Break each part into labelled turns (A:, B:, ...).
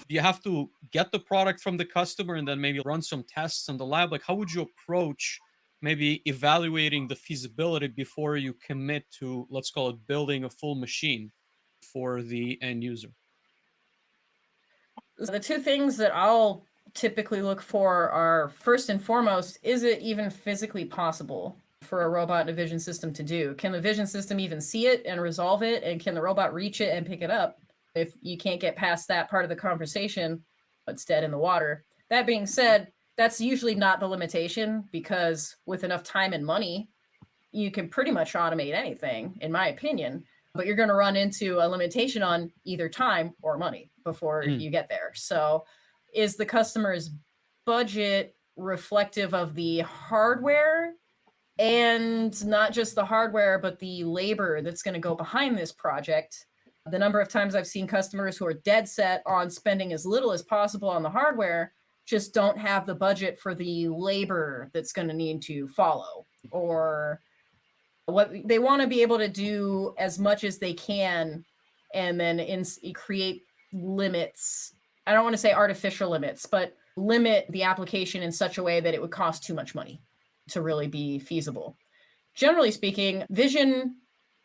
A: You have to get the product from the customer and then maybe run some tests in the lab. Like, how would you approach maybe evaluating the feasibility before you commit to, let's call it, building a full machine for the end user?
B: The two things that I'll typically look for are, first and foremost, is it even physically possible for a robot and a vision system to do? Can the vision system even see it and resolve it? And can the robot reach it and pick it up? If you can't get past that part of the conversation, it's dead in the water. That being said, that's usually not the limitation, because with enough time and money, you can pretty much automate anything, in my opinion. But you're going to run into a limitation on either time or money before you get there. So is the customer's budget reflective of the hardware, and not just the hardware, but the labor that's going to go behind this project? The number of times I've seen customers who are dead set on spending as little as possible on the hardware just don't have the budget for the labor that's going to need to follow, or what they want to be able to do as much as they can, and then create limits. I don't want to say artificial limits, but limit the application in such a way that it would cost too much money to really be feasible. Generally speaking, vision,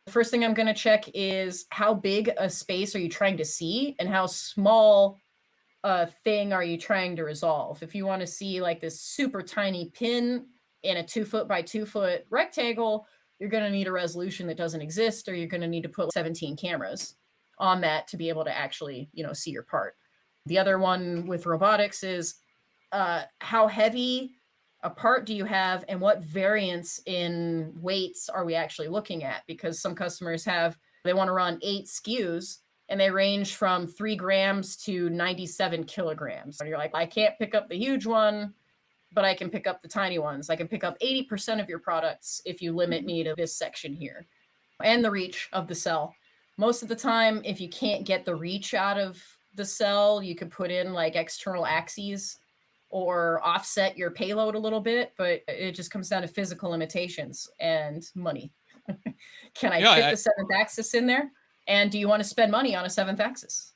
B: the first thing I'm going to check is how big a space are you trying to see, and how small a thing are you trying to resolve. If you want to see like this super tiny pin in a 2 foot by 2 foot rectangle, you're going to need a resolution that doesn't exist, or you're going to need to put 17 cameras on that to be able to actually, see your part. The other one with robotics is how heavy a part do you have, and what variance in weights are we actually looking at? Because some customers they want to run 8 SKUs, and they range from 3 grams to 97 kilograms. And you're like, I can't pick up the huge one, but I can pick up the tiny ones. I can pick up 80% of your products if you limit me to this section here. And the reach of the cell. Most of the time, if you can't get the reach out of the cell, you could put in like external axes or offset your payload a little bit, but it just comes down to physical limitations and money. Can I fit the 7th axis in there? And do you want to spend money on a 7th axis?